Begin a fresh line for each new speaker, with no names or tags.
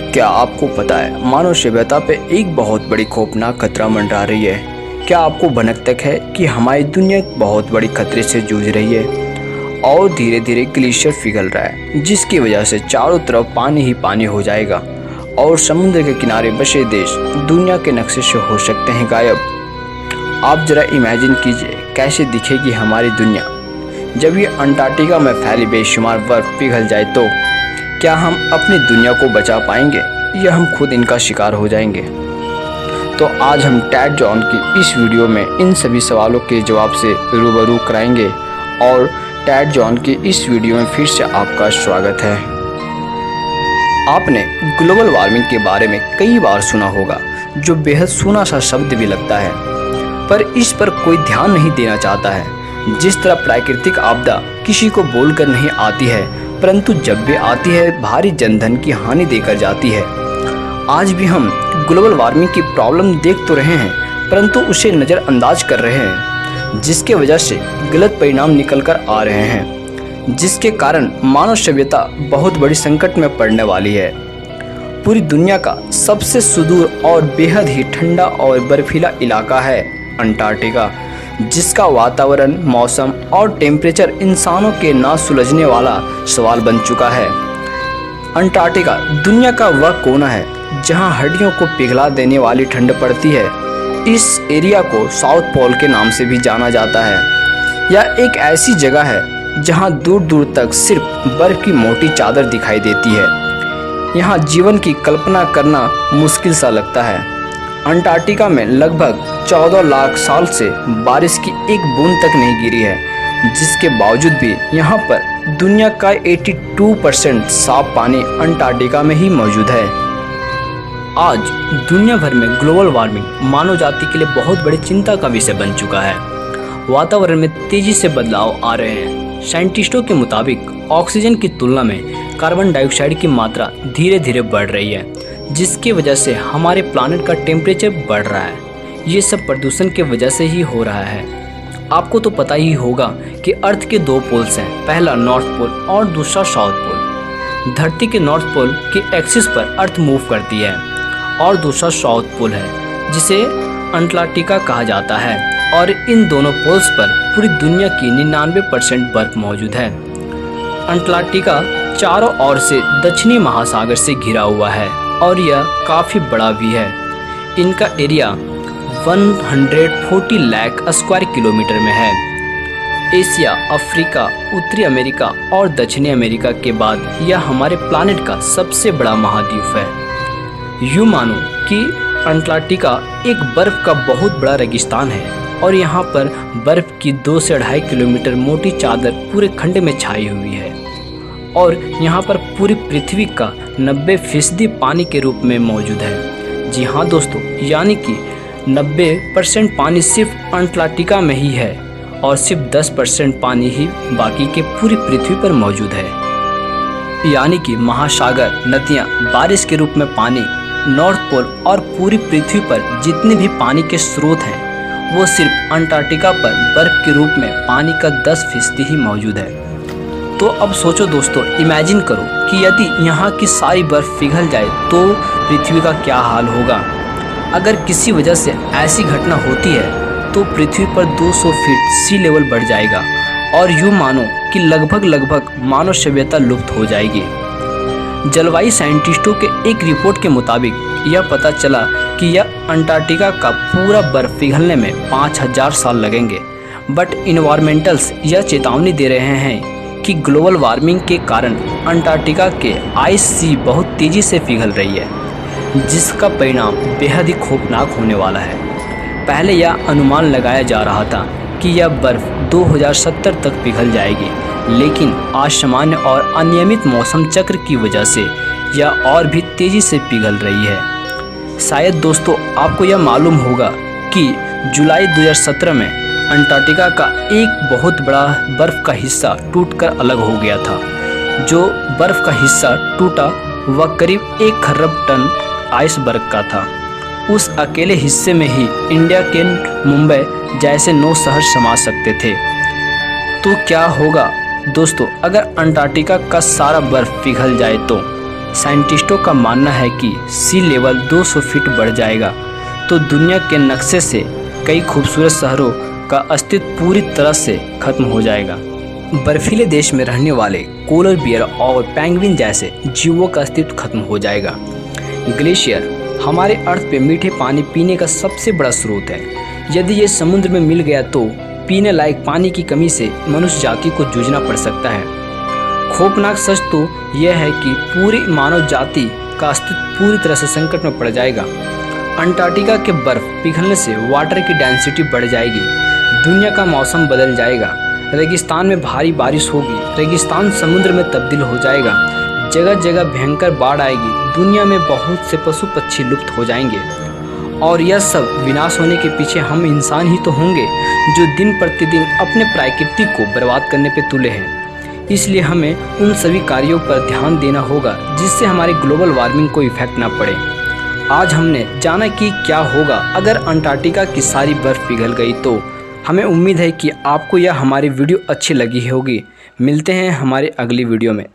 क्या आपको पता है मानव सभ्यता पे एक बहुत बड़ी खौफनाक खतरा मंडरा रही है। क्या आपको भनक तक है कि हमारी दुनिया एक बहुत बड़ी खतरे से जूझ रही है और धीरे धीरे ग्लेशियर पिघल रहा है, जिसकी वजह से चारों तरफ पानी ही पानी हो जाएगा और समुद्र के किनारे बसे देश दुनिया के नक्शे से हो सकते हैं गायब। आप जरा इमेजिन कीजिए कैसे दिखेगी हमारी दुनिया जब ये अंटार्कटिका में फैली बेशुमार बर्फ पिघल जाए। तो क्या हम अपनी दुनिया को बचा पाएंगे या हम खुद इनका शिकार हो जाएंगे? तो आज हम टैड जॉन की इस वीडियो में इन सभी सवालों के जवाब से रूबरू कराएंगे और टैड जॉन की इस वीडियो में फिर से आपका स्वागत है। आपने ग्लोबल वार्मिंग के बारे में कई बार सुना होगा, जो बेहद सूना सा शब्द भी लगता है, पर इस पर कोई ध्यान नहीं देना चाहता है। जिस तरह प्राकृतिक आपदा किसी को बोलकर नहीं आती है, परंतु जब भी आती है भारी जनधन की हानि देकर जाती है। आज भी हम ग्लोबल वार्मिंग की प्रॉब्लम देख तो रहे हैं, परंतु उसे नज़रअंदाज कर रहे हैं, जिसके वजह से गलत परिणाम निकल कर आ रहे हैं, जिसके कारण मानव सभ्यता बहुत बड़ी संकट में पड़ने वाली है। पूरी दुनिया का सबसे सुदूर और बेहद ही ठंडा और बर्फीला इलाका है अंटार्कटिका, जिसका वातावरण, मौसम और टेम्परेचर इंसानों के ना सुलझने वाला सवाल बन चुका है। अंटार्कटिका दुनिया का वह कोना है जहां हड्डियों को पिघला देने वाली ठंड पड़ती है। इस एरिया को साउथ पोल के नाम से भी जाना जाता है। यह एक ऐसी जगह है जहां दूर दूर तक सिर्फ बर्फ की मोटी चादर दिखाई देती है। यहां जीवन की कल्पना करना मुश्किल सा लगता है। अंटार्कटिका में लगभग 14 लाख साल से बारिश की एक बूंद तक नहीं गिरी है, जिसके बावजूद भी यहाँ पर दुनिया का 82% साफ पानी अंटार्कटिका में ही मौजूद है। आज दुनिया भर में ग्लोबल वार्मिंग मानव जाति के लिए बहुत बड़ी चिंता का विषय बन चुका है। वातावरण में तेजी से बदलाव आ रहे हैं। साइंटिस्टों के मुताबिक ऑक्सीजन की तुलना में कार्बन डाइऑक्साइड की मात्रा धीरे धीरे बढ़ रही है, जिसकी वजह से हमारे प्लानेट का टेम्परेचर बढ़ रहा है। ये सब प्रदूषण की वजह से ही हो रहा है। आपको तो पता ही होगा कि अर्थ के दो पोल्स हैं, पहला नॉर्थ पोल और दूसरा साउथ पोल। धरती के नॉर्थ पोल के एक्सिस पर अर्थ मूव करती है और दूसरा साउथ पोल है, जिसे अंटार्कटिका कहा जाता है। और इन दोनों पोल्स पर पूरी दुनिया की 99% बर्फ मौजूद है। अंटार्कटिका चारों ओर से दक्षिणी महासागर से घिरा हुआ है और यह काफ़ी बड़ा भी है। इनका एरिया 140 लाख स्क्वायर किलोमीटर में है। एशिया, अफ्रीका, उत्तरी अमेरिका और दक्षिणी अमेरिका के बाद यह हमारे प्लानेट का सबसे बड़ा महाद्वीप है। यूँ मानो कि अंटार्कटिका एक बर्फ़ का बहुत बड़ा रेगिस्तान है और यहाँ पर बर्फ़ की 2 से 2.5 किलोमीटर मोटी चादर पूरे खंड में छाई हुई है और यहाँ पर पूरी पृथ्वी का 90% पानी के रूप में मौजूद है। जी हाँ दोस्तों, यानी कि 90% पानी सिर्फ अंटार्कटिका में ही है और सिर्फ 10% पानी ही बाकी के पूरी पृथ्वी पर मौजूद है। यानी कि महासागर, नदियाँ, बारिश के रूप में पानी, नॉर्थ पोल और पूरी पृथ्वी पर जितने भी पानी के स्रोत हैं, वो सिर्फ अंटार्कटिका पर बर्फ़ के रूप में पानी का 10% ही मौजूद है। तो अब सोचो दोस्तों, इमेजिन करो कि यदि यहाँ की सारी बर्फ़ पिघल जाए तो पृथ्वी का क्या हाल होगा। अगर किसी वजह से ऐसी घटना होती है तो पृथ्वी पर 200 फीट सी लेवल बढ़ जाएगा और यूँ मानो कि लगभग मानव सभ्यता लुप्त हो जाएगी। जलवायु साइंटिस्टों के एक रिपोर्ट के मुताबिक यह पता चला कि यह अंटार्कटिका का पूरा बर्फ़ पिघलने में 5000 साल लगेंगे। बट इन्वायरमेंटल्स यह चेतावनी दे रहे हैं कि ग्लोबल वार्मिंग के कारण अंटार्कटिका के आइस सी बहुत तेज़ी से पिघल रही है, जिसका परिणाम बेहद ही खौफनाक होने वाला है। पहले यह अनुमान लगाया जा रहा था कि यह बर्फ़ 2070 तक पिघल जाएगी, लेकिन आज सामान्य और अनियमित मौसम चक्र की वजह से यह और भी तेज़ी से पिघल रही है। शायद दोस्तों आपको यह मालूम होगा कि जुलाई 2017 में अंटार्कटिका का एक बहुत बड़ा बर्फ़ का हिस्सा टूटकर अलग हो गया था। जो बर्फ़ का हिस्सा टूटा वह करीब 1 खरब टन आइसबर्ग का था। उस अकेले हिस्से में ही इंडिया के मुंबई जैसे 9 शहर समा सकते थे। तो क्या होगा दोस्तों अगर अंटार्कटिका का सारा बर्फ़ पिघल जाए? तो साइंटिस्टों का मानना है कि सी लेवल 200 फीट बढ़ जाएगा तो दुनिया के नक्शे से कई खूबसूरत शहरों का अस्तित्व पूरी तरह से खत्म हो जाएगा। बर्फीले देश में रहने वाले पोलर बियर और पेंगुइन जैसे जीवों का अस्तित्व खत्म हो जाएगा। ग्लेशियर हमारे अर्थ पे मीठे पानी पीने का सबसे बड़ा स्रोत है। यदि ये समुद्र में मिल गया तो पीने लायक पानी की कमी से मनुष्य जाति को जूझना पड़ सकता है। खौफनाक सच तो यह है कि पूरी मानव जाति का अस्तित्व पूरी तरह से संकट में पड़ जाएगा। अंटार्कटिका के बर्फ पिघलने से वाटर की डेंसिटी बढ़ जाएगी, दुनिया का मौसम बदल जाएगा, रेगिस्तान में भारी बारिश होगी, रेगिस्तान समुद्र में तब्दील हो जाएगा, जगह जगह भयंकर बाढ़ आएगी, दुनिया में बहुत से पशु पक्षी लुप्त हो जाएंगे। और यह सब विनाश होने के पीछे हम इंसान ही तो होंगे जो दिन प्रतिदिन अपने प्रकृति को बर्बाद करने पे तुले हैं। इसलिए हमें उन सभी कार्यों पर ध्यान देना होगा जिससे हमारी ग्लोबल वार्मिंग को इफेक्ट ना पड़े। आज हमने जाना कि क्या होगा अगर अंटार्कटिका की सारी बर्फ पिघल गई। तो हमें उम्मीद है कि आपको यह हमारी वीडियो अच्छी लगी होगी। मिलते हैं हमारे अगली वीडियो में।